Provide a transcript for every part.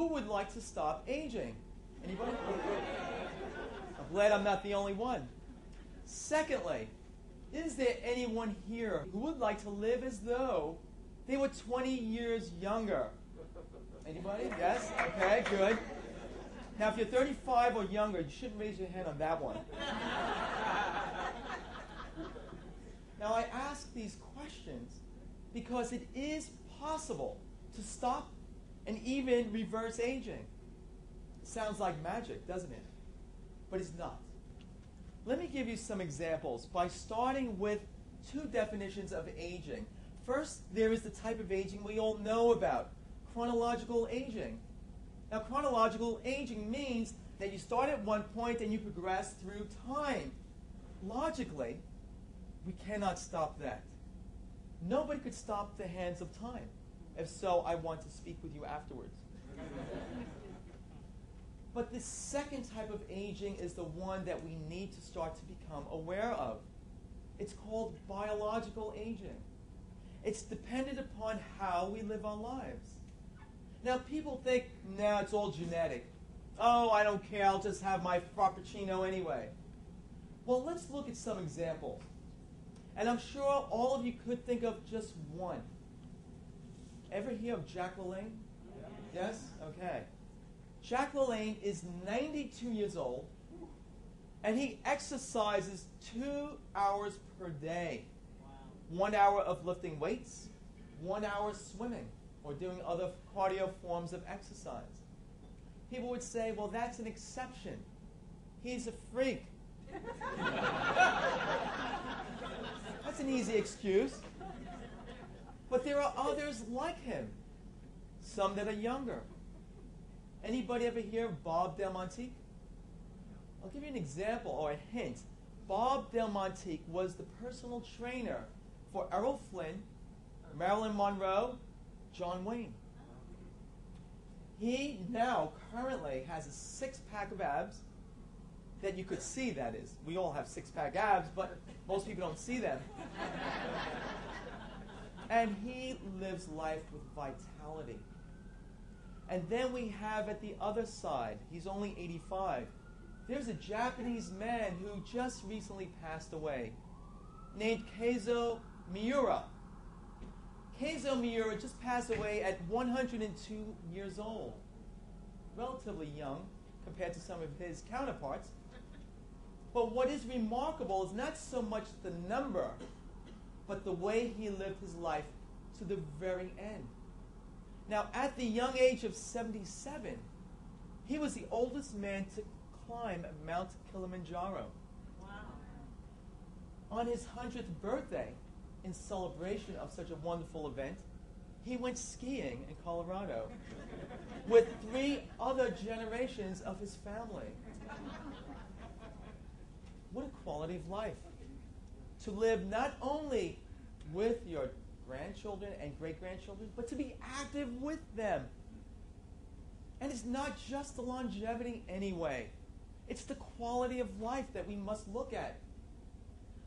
who would like to stop aging? Anybody? I'm glad I'm not the only one. Secondly, is there anyone here who would like to live as though they were 20 years younger? Anybody? Yes? Okay, good. Now, if you're 35 or younger, you shouldn't raise your hand on that one. Now, I ask these questions because it is possible to stop and even reverse aging. Sounds like magic, doesn't it? But it's not. Let me give you some examples by starting with two definitions of aging. First, there is the type of aging we all know about, chronological aging. Now, chronological aging means that you start at one point and you progress through time. Logically, we cannot stop that. Nobody could stop the hands of time. If so, I want to speak with you afterwards. But the second type of aging is the one that we need to start to become aware of. It's called biological aging. It's dependent upon how we live our lives. Now, people think, nah, it's all genetic. Oh, I don't care, I'll just have my Frappuccino anyway. Well, let's look at some examples. And I'm sure all of you could think of just one. Ever hear of Jack LaLanne? Yes? Okay. Jack LaLanne is 92 years old, and he exercises 2 hours per day. Wow. 1 hour of lifting weights, 1 hour swimming, or doing other cardio forms of exercise. People would say, well, that's an exception. He's a freak. That's an easy excuse. But there are others like him, some that are younger. Anybody ever hear of Bob Del Monte? I'll give you an example or a hint. Bob Del Monte was the personal trainer for Errol Flynn, Marilyn Monroe, John Wayne. He now currently has a six-pack of abs that you could see, that is. We all have six-pack abs, but most people don't see them. And he lives life with vitality. And then we have at the other side, he's only 85. There's a Japanese man who just recently passed away, named Keizo Miura. Keizo Miura just passed away at 102 years old. Relatively young compared to some of his counterparts. But what is remarkable is not so much the number, but the way he lived his life to the very end. Now, at the young age of 77, he was the oldest man to climb Mount Kilimanjaro. Wow. On his 100th birthday, in celebration of such a wonderful event, he went skiing in Colorado with 3 other generations of his family. What a quality of life. To live not only with your grandchildren and great-grandchildren, but to be active with them. And it's not just the longevity anyway. It's the quality of life that we must look at.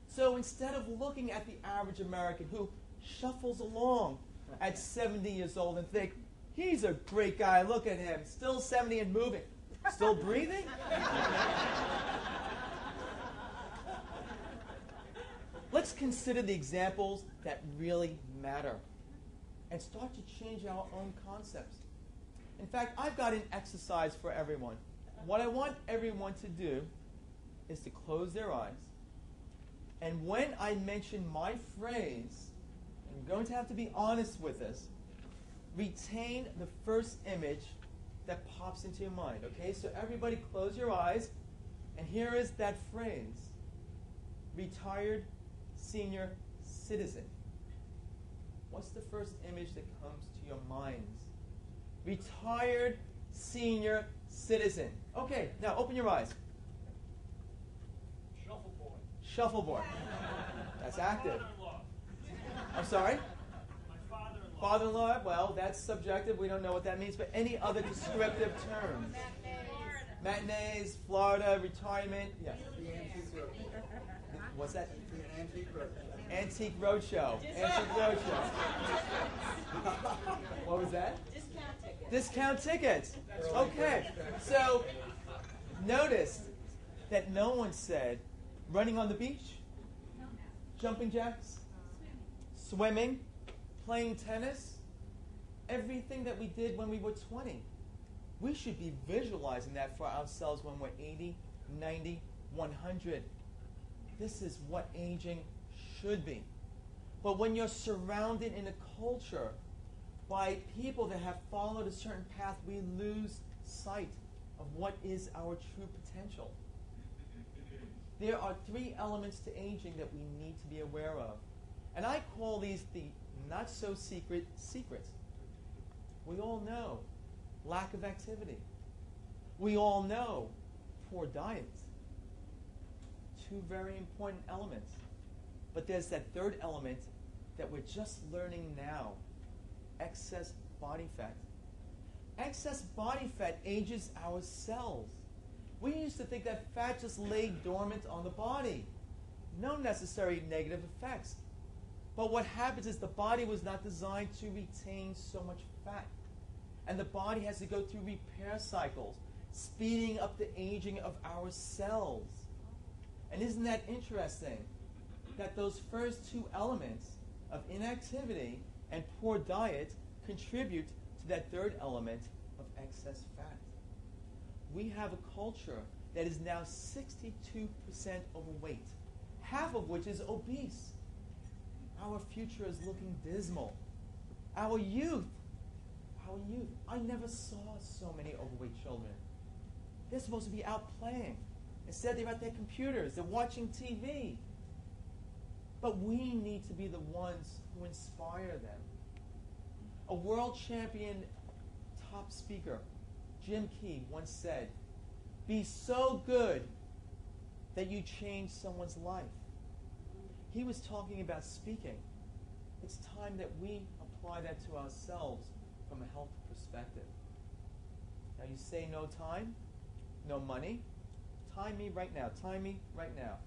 So instead of looking at the average American who shuffles along at 70 years old and think, he's a great guy, look at him, still 70 and moving. Still breathing? Let's consider the examples that really matter and start to change our own concepts. In fact, I've got an exercise for everyone. What I want everyone to do is to close their eyes, and when I mention my phrase, I'm going to have to be honest with this, retain the first image that pops into your mind. Okay, so everybody close your eyes, and here is that phrase: retired senior citizen. What's the first image that comes to your minds? Retired senior citizen. Okay, now open your eyes. Shuffleboard. Shuffleboard. That's active. Father-in-law. I'm sorry? My father-in-law. Father-in-law, well, that's subjective. We don't know what that means, but any other descriptive terms? Matinees, Florida, retirement. Yeah. What's that? Antique Roadshow. Antique Roadshow. What was that? Discount tickets. Discount tickets. Okay. So notice that no one said running on the beach, jumping jacks, swimming, playing tennis, everything that we did when we were 20. We should be visualizing that for ourselves when we're 80, 90, 100. This is what aging should be. But when you're surrounded in a culture by people that have followed a certain path, we lose sight of what is our true potential. There are 3 elements to aging that we need to be aware of. And I call these the not-so-secret secrets. We all know lack of activity. We all know poor diet. 2 very important elements. But there's that 3rd element that we're just learning now. Excess body fat. Excess body fat ages our cells. We used to think that fat just lay dormant on the body. No necessary negative effects. But what happens is the body was not designed to retain so much fat. And the body has to go through repair cycles, speeding up the aging of our cells. And isn't that interesting? That those first 2 elements of inactivity and poor diet contribute to that 3rd element of excess fat. We have a culture that is now 62% overweight, half of which is obese. Our future is looking dismal. Our youth, I never saw so many overweight children. They're supposed to be out playing. Instead, they're at their computers, they're watching TV. But we need to be the ones who inspire them. A world champion top speaker, Jim Key, once said, "Be so good that you change someone's life." He was talking about speaking. It's time that we apply that to ourselves from a health perspective. Now you say no time, no money. Time me right now. Time me right now.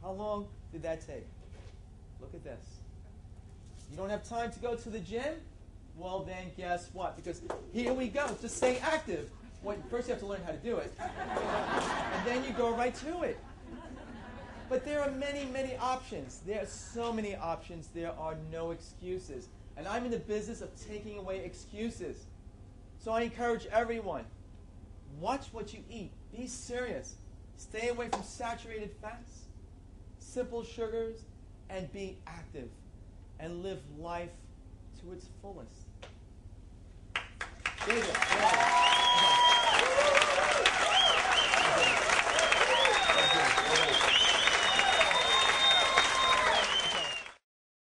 How long did that take? Look at this. You don't have time to go to the gym? Well, then guess what? Because here we go. Just stay active. Well, first you have to learn how to do it. And then you go right to it. But there are many, many options. There are so many options. There are no excuses. And I'm in the business of taking away excuses. So I encourage everyone, watch what you eat. Be serious. Stay away from saturated fats, simple sugars, and be active. And live life to its fullest. There you go.